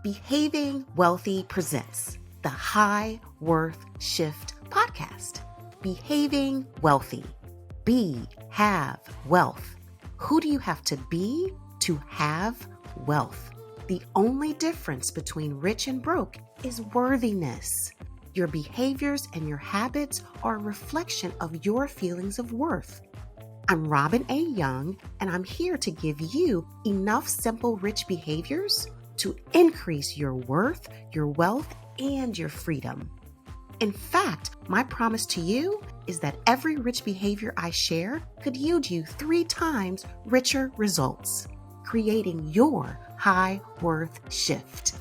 Behaving Wealthy presents the High Worth Shift podcast. Behaving wealthy. Be, have wealth. Who do you have to be to have wealth? The only difference between rich and broke is worthiness. Your behaviors and your habits are a reflection of your feelings of worth. I'm Robin A. Young, and I'm here to give you enough simple rich behaviors to increase your worth, your wealth, and your freedom. In fact, my promise to you is that every rich behavior I share could yield you 3 times richer results, creating your high worth shift.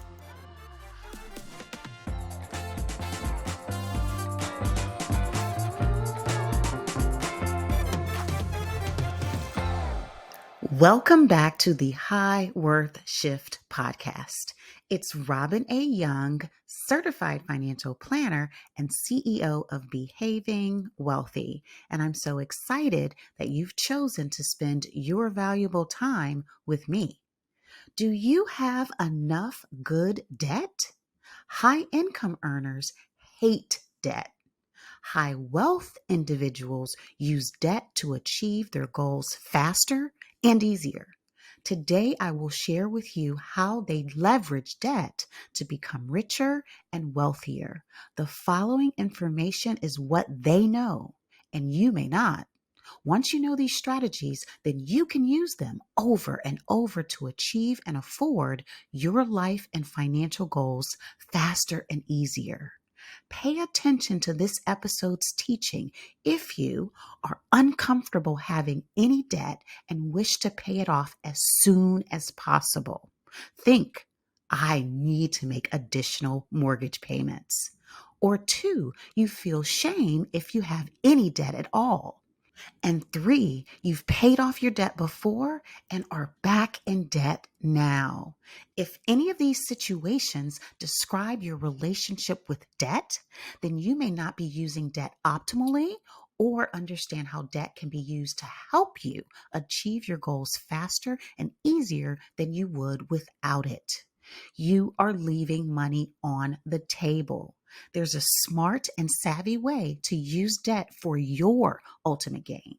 Welcome back to the High Worth Shift podcast. It's Robin A. Young, certified financial planner and CEO of Behaving Wealthy. And I'm so excited that you've chosen to spend your valuable time with me. Do you have enough good debt? High income earners hate debt. High wealth individuals use debt to achieve their goals faster and easier. Today, I will share with you how they leverage debt to become richer and wealthier. The following information is what they know, and you may not. Once you know these strategies, then you can use them over and over to achieve and afford your life and financial goals faster and easier. Pay attention to this episode's teaching if you are uncomfortable having any debt and wish to pay it off as soon as possible. Think, I need to make additional mortgage payments. Or 2, you feel shame if you have any debt at all. And 3, you've paid off your debt before and are back in debt now. If any of these situations describe your relationship with debt, then you may not be using debt optimally or understand how debt can be used to help you achieve your goals faster and easier than you would without it. You are leaving money on the table. There's a smart and savvy way to use debt for your ultimate gain.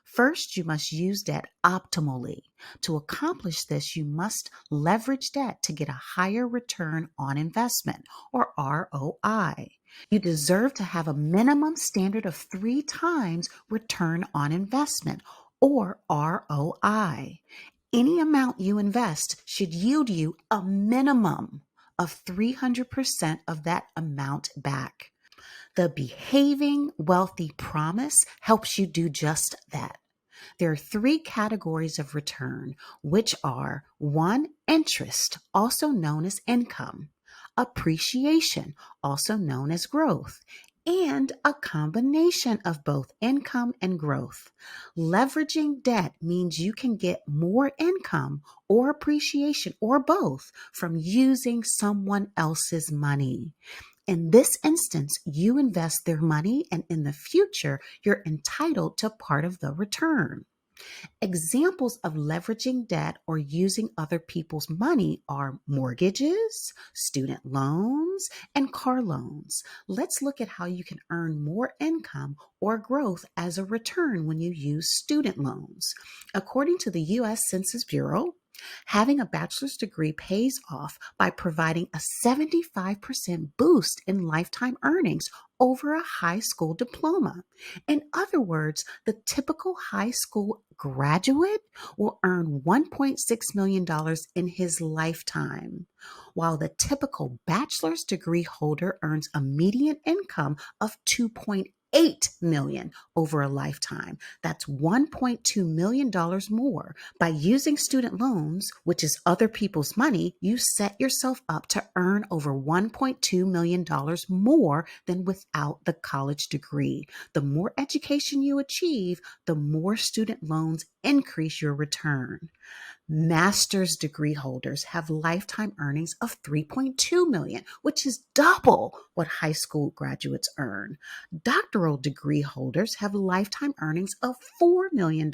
First, you must use debt optimally. To accomplish this, you must leverage debt to get a higher return on investment, or ROI. You deserve to have a minimum standard of 3 times return on investment, or ROI. Any amount you invest should yield you a minimum of 300% of that amount back. The Behaving Wealthy promise helps you do just that. There are 3 categories of return, which are 1, interest, also known as income, appreciation, also known as growth, and a combination of both income and growth. Leveraging debt means you can get more income or appreciation or both from using someone else's money. In this instance, you invest their money, and in the future, you're entitled to part of the return. Examples of leveraging debt or using other people's money are mortgages, student loans, and car loans. Let's look at how you can earn more income or growth as a return when you use student loans. According to the U.S. Census Bureau, having a bachelor's degree pays off by providing a 75% boost in lifetime earnings over a high school diploma. In other words, the typical high school graduate will earn $1.6 million in his lifetime, while the typical bachelor's degree holder earns a median income of $2.8 million over a lifetime. That's $1.2 million more. By using student loans, which is other people's money, you set yourself up to earn over $1.2 million more than without the college degree. The more education you achieve, the more student loans increase your return. Master's degree holders have lifetime earnings of $3.2 million, which is double what high school graduates earn. Doctoral degree holders have lifetime earnings of $4 million,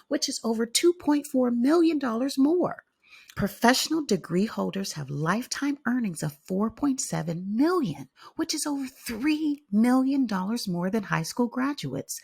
which is over $2.4 million more. Professional degree holders have lifetime earnings of 4.7 million, which is over $3 million more than high school graduates.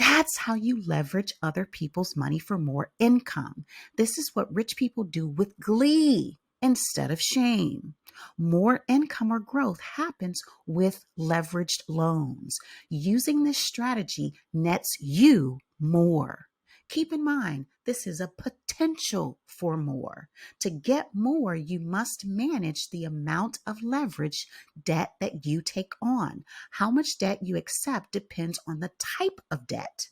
That's how you leverage other people's money for more income. This is what rich people do with glee instead of shame. More income or growth happens with leveraged loans. Using this strategy nets you more. Keep in mind, this is a potential for more. To get more, you must manage the amount of leverage debt that you take on. How much debt you accept depends on the type of debt.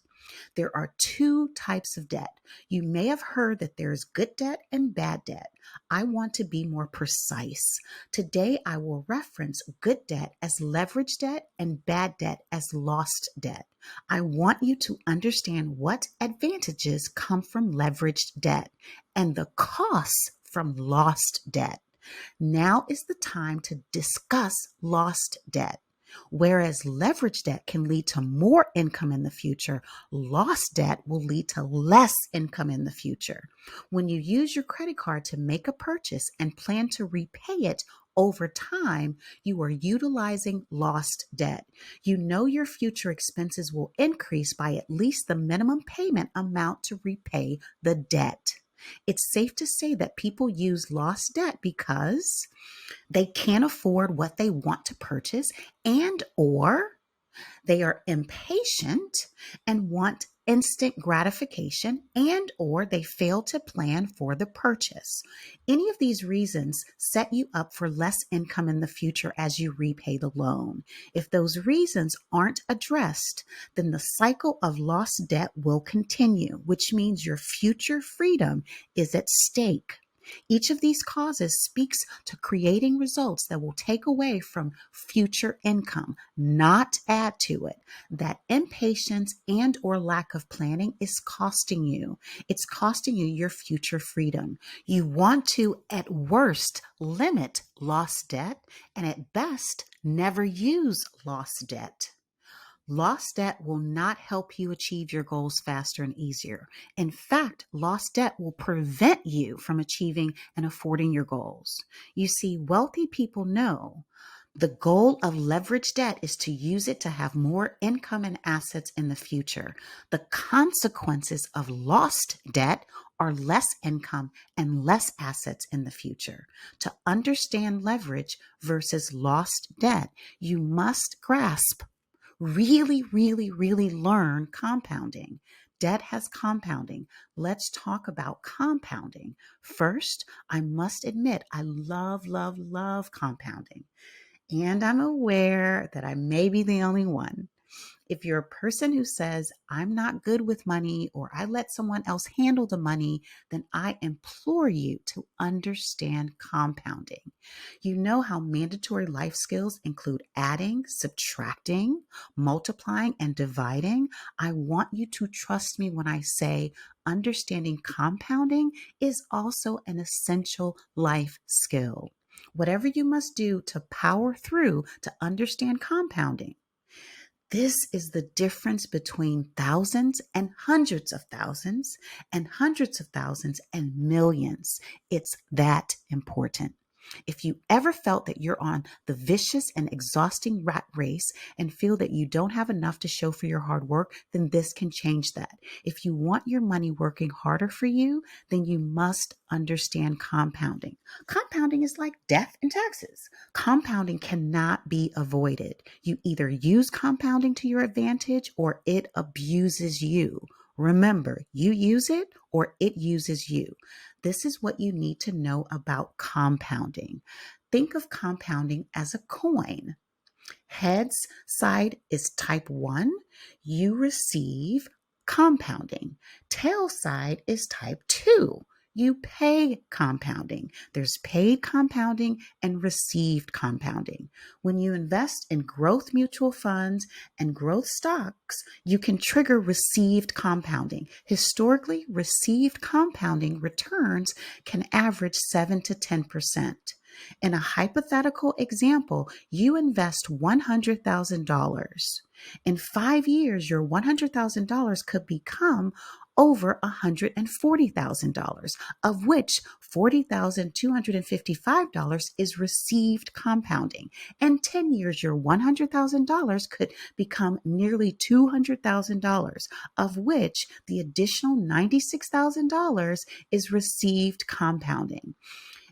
There are two types of debt. You may have heard that there's good debt and bad debt. I want to be more precise. Today, I will reference good debt as leverage debt and bad debt as lost debt. I want you to understand what advantages come from leveraged debt and the costs from lost debt. Now is the time to discuss lost debt. Whereas leverage debt can lead to more income in the future, lost debt will lead to less income in the future. When you use your credit card to make a purchase and plan to repay it over time, you are utilizing lost debt. You know your future expenses will increase by at least the minimum payment amount to repay the debt. It's safe to say that people use lost debt because they can't afford what they want to purchase and or they are impatient and want instant gratification and or they fail to plan for the purchase. Any of these reasons set you up for less income in the future as you repay the loan. If those reasons aren't addressed, then the cycle of lost debt will continue, which means your future freedom is at stake. Each of these causes speaks to creating results that will take away from future income, not add to it. That impatience and or lack of planning is costing you. It's costing you your future freedom. You want to, at worst, limit lost debt and at best, never use lost debt. Lost debt will not help you achieve your goals faster and easier. In fact, lost debt will prevent you from achieving and affording your goals. You see, wealthy people know the goal of leverage debt is to use it to have more income and assets in the future. The consequences of lost debt are less income and less assets in the future. To understand leverage versus lost debt, you must really learn compounding. Debt has compounding. Let's talk about compounding. First, I must admit, I love compounding. And I'm aware that I may be the only one. If you're a person who says, I'm not good with money or I let someone else handle the money, then I implore you to understand compounding. You know how mandatory life skills include adding, subtracting, multiplying, and dividing. I want you to trust me when I say understanding compounding is also an essential life skill. Whatever you must do to power through to understand compounding. This is the difference between thousands and hundreds of thousands and hundreds of thousands and millions. It's that important. If you ever felt that you're on the vicious and exhausting rat race and feel that you don't have enough to show for your hard work, then this can change that. If you want your money working harder for you, then you must understand compounding. Compounding is like death and taxes. Compounding cannot be avoided. You either use compounding to your advantage or it abuses you. Remember, you use it or it uses you. This is what you need to know about compounding. Think of compounding as a coin. Heads side is type 1. You receive compounding. Tail side is type 2. You pay compounding. There's paid compounding and received compounding. When you invest in growth mutual funds and growth stocks, you can trigger received compounding. Historically, received compounding returns can average 7 to 10%. In a hypothetical example, you invest $100,000. In 5 years, your $100,000 could become over $140,000, of which $40,255 is received compounding. In 10 years, your $100,000 could become nearly $200,000, of which the additional $96,000 is received compounding.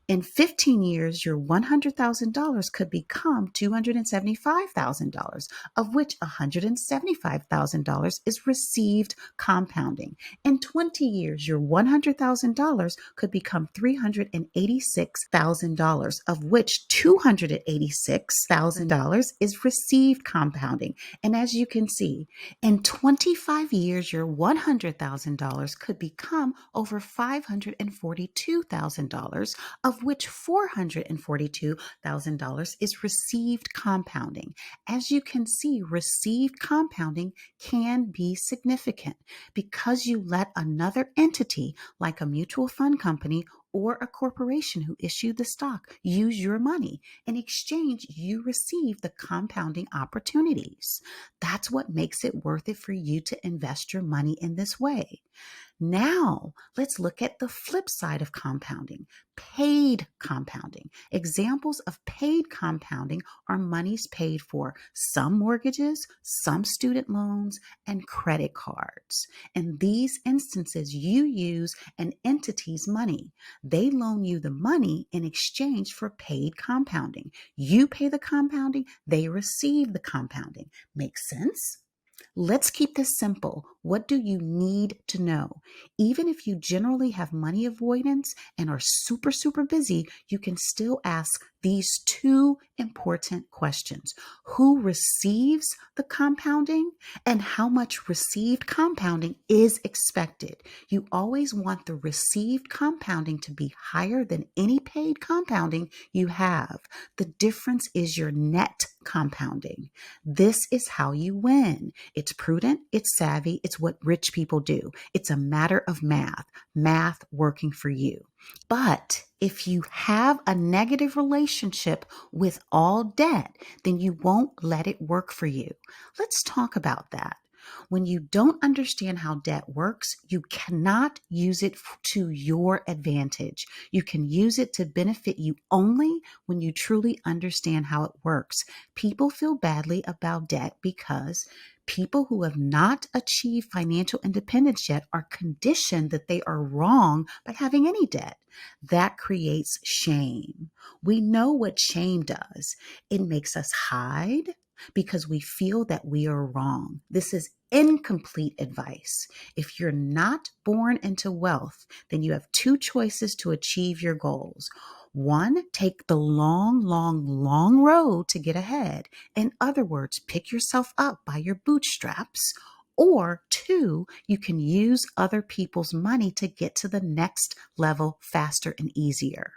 In 15 years, your $100,000 could become $275,000, of which $175,000 is received compounding. In 20 years, your $100,000 could become $386,000, of which $286,000 is received compounding. And as you can see, in 25 years, your $100,000 could become over $542,000, of which $442,000 is received compounding. As you can see, received compounding can be significant because you let another entity like a mutual fund company or a corporation who issued the stock use your money. In exchange, you receive the compounding opportunities. That's what makes it worth it for you to invest your money in this way. Now, let's look at the flip side of compounding, paid compounding. Examples of paid compounding are monies paid for some mortgages, some student loans, and credit cards. In these instances, you use an entity's money. They loan you the money in exchange for paid compounding. You pay the compounding, they receive the compounding. Make sense? Let's keep this simple. What do you need to know? Even if you generally have money avoidance and are super busy, you can still ask these two important questions. Who receives the compounding and how much received compounding is expected? You always want the received compounding to be higher than any paid compounding you have. The difference is your net compounding. This is how you win. It's prudent, it's savvy, it's what rich people do. It's a matter of math working for you. But if you have a negative relationship with all debt, then you won't let it work for you. Let's talk about that. When you don't understand how debt works, you cannot use it to your advantage. You can use it to benefit you only when you truly understand how it works. People feel badly about debt because people who have not achieved financial independence yet are conditioned that they are wrong by having any debt. That creates shame. We know what shame does. It makes us hide because we feel that we are wrong. This is incomplete advice. If you're not born into wealth, then you have two choices to achieve your goals. One, take the long road to get ahead. In other words, pick yourself up by your bootstraps. Or two, you can use other people's money to get to the next level faster and easier.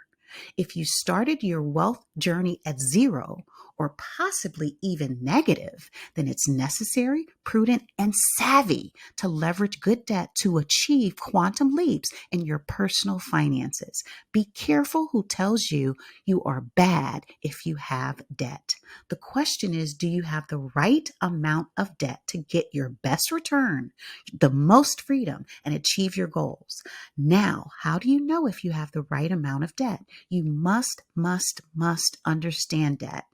If you started your wealth journey at zero or possibly even negative, then it's necessary, prudent, and savvy to leverage good debt to achieve quantum leaps in your personal finances. Be careful who tells you you are bad if you have debt. The question is, do you have the right amount of debt to get your best return, the most freedom, and achieve your goals? Now, how do you know if you have the right amount of debt? You must understand debt.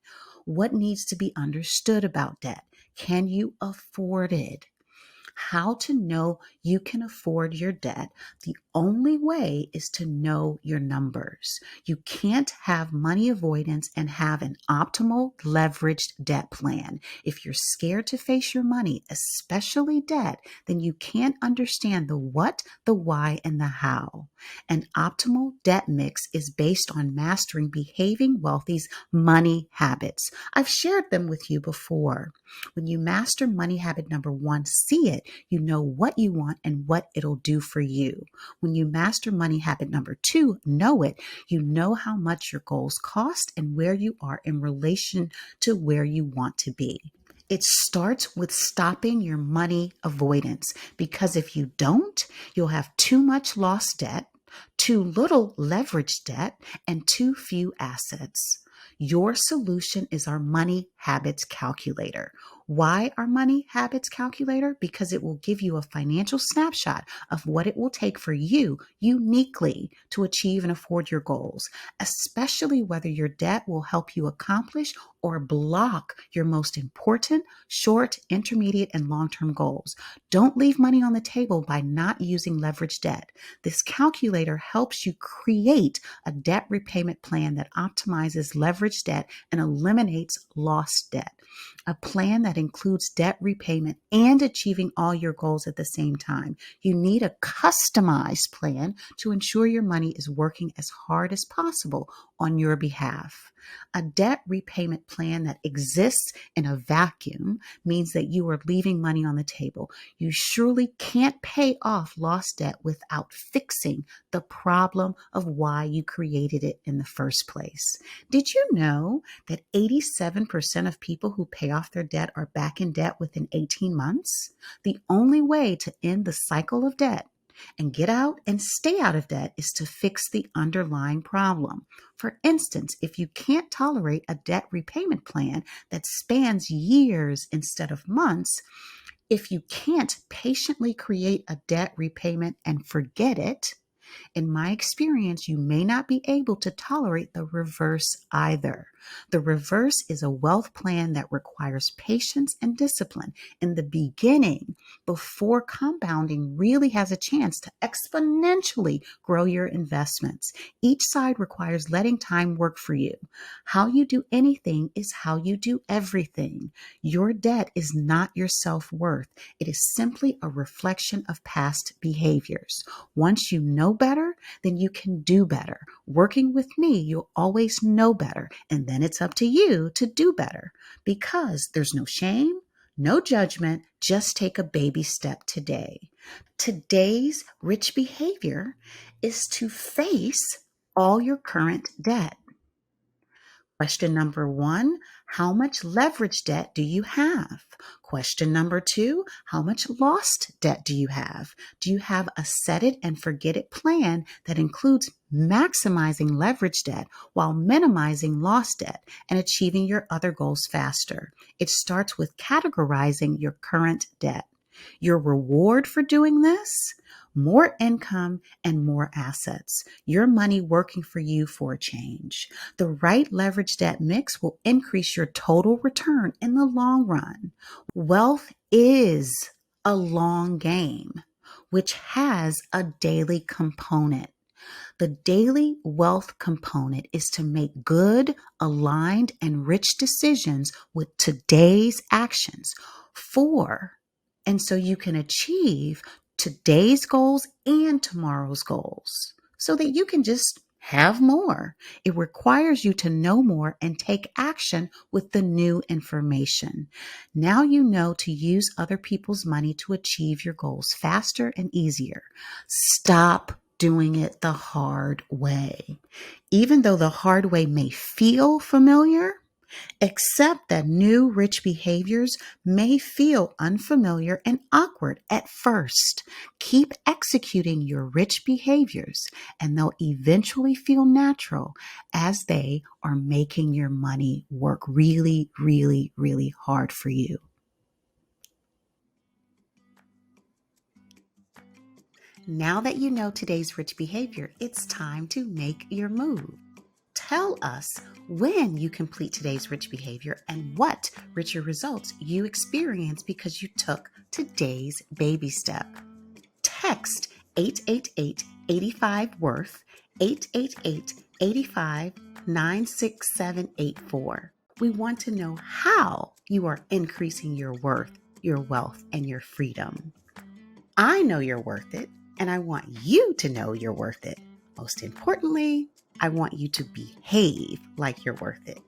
What needs to be understood about debt? Can you afford it? How to know you can afford your debt? The only way is to know your numbers. You can't have money avoidance and have an optimal leveraged debt plan. If you're scared to face your money, especially debt, then you can't understand the what, the why, and the how. An optimal debt mix is based on mastering Behaving Wealthy's money habits. I've shared them with you before. When you master money habit number one, see it, you know what you want and what it'll do for you. When you master money habit number two, know it, you know how much your goals cost and where you are in relation to where you want to be. It starts with stopping your money avoidance, because if you don't, you'll have too much lost debt, too little leverage debt, and too few assets. Your solution is our money habits calculator. Why our money habits calculator? Because it will give you a financial snapshot of what it will take for you uniquely to achieve and afford your goals, especially whether your debt will help you accomplish or block your most important short, intermediate, and long-term goals. Don't leave money on the table by not using leverage debt. This calculator helps you create a debt repayment plan that optimizes leverage debt and eliminates lost debt. A plan that includes debt repayment and achieving all your goals at the same time. You need a customized plan to ensure your money is working as hard as possible on your behalf. A debt repayment plan that exists in a vacuum means that you are leaving money on the table. You surely can't pay off lost debt without fixing the problem of why you created it in the first place. Did you know that 87% of people who pay off their debt are back in debt within 18 months? The only way to end the cycle of debt and get out and stay out of debt is to fix the underlying problem. For instance, if you can't tolerate a debt repayment plan that spans years instead of months, if you can't patiently create a debt repayment and forget it, in my experience, you may not be able to tolerate the reverse either. The reverse is a wealth plan that requires patience and discipline in the beginning before compounding really has a chance to exponentially grow your investments. Each side requires letting time work for you. How you do anything is how you do everything. Your debt is not your self-worth. It is simply a reflection of past behaviors. Once you know better, then you can do better. Working with me, you'll always know better, and then it's up to you to do better because there's no shame, no judgment, just take a baby step today. Today's rich behavior is to face all your current debt. Question number one, how much leverage debt do you have? Question number two, how much lost debt do you have? Do you have a set it and forget it plan that includes maximizing leverage debt while minimizing lost debt and achieving your other goals faster? It starts with categorizing your current debt. Your reward for doing this? More income and more assets. Your money working for you for a change. The right leverage debt mix will increase your total return in the long run. Wealth is a long game, which has a daily component. The daily wealth component is to make good, aligned, and rich decisions with today's actions and so you can achieve today's goals and tomorrow's goals so that you can just have more. It requires you to know more and take action with the new information. Now you know to use other people's money to achieve your goals faster and easier. Stop doing it the hard way. Even though the hard way may feel familiar, accept that new rich behaviors may feel unfamiliar and awkward at first. Keep executing your rich behaviors, and they'll eventually feel natural as they are making your money work really, really, really hard for you. Now that you know today's rich behavior, it's time to make your move. Tell us when you complete today's rich behavior and what richer results you experience because you took today's baby step. Text 888-85-WORTH, 888-85-96784. We want to know how you are increasing your worth, your wealth, and your freedom. I know you're worth it, and I want you to know you're worth it. Most importantly, I want you to behave like you're worth it.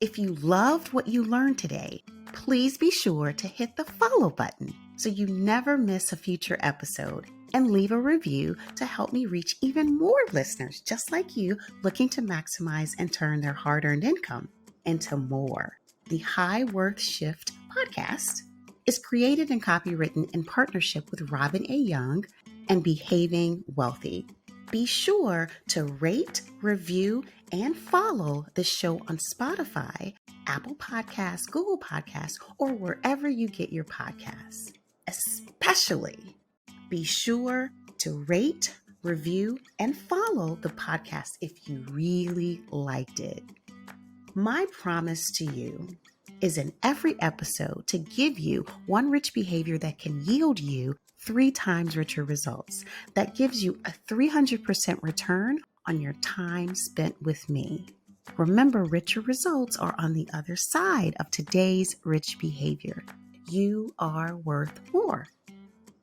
If you loved what you learned today, please be sure to hit the follow button so you never miss a future episode, and leave a review to help me reach even more listeners just like you looking to maximize and turn their hard-earned income into more. The High Worth Shift podcast is created and copywritten in partnership with Robin A. Young and Behaving Wealthy. Be sure to rate, review, and follow the show on Spotify, Apple Podcasts, Google Podcasts, or wherever you get your podcasts. Especially, be sure to rate, review, and follow the podcast if you really liked it. My promise to you is in every episode to give you one rich behavior that can yield you 3 times richer results. That gives you a 300% return on your time spent with me. Remember, richer results are on the other side of today's rich behavior. You are worth more.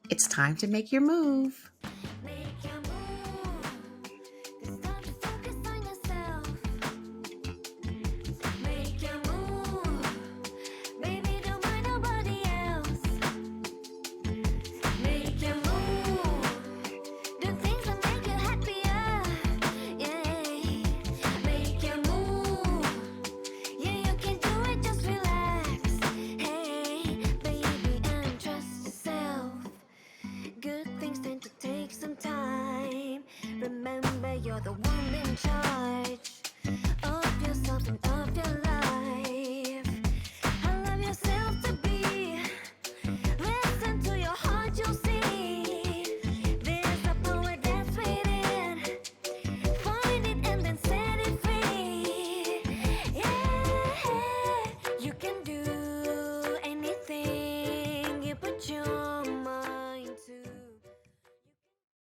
It's time to make your move.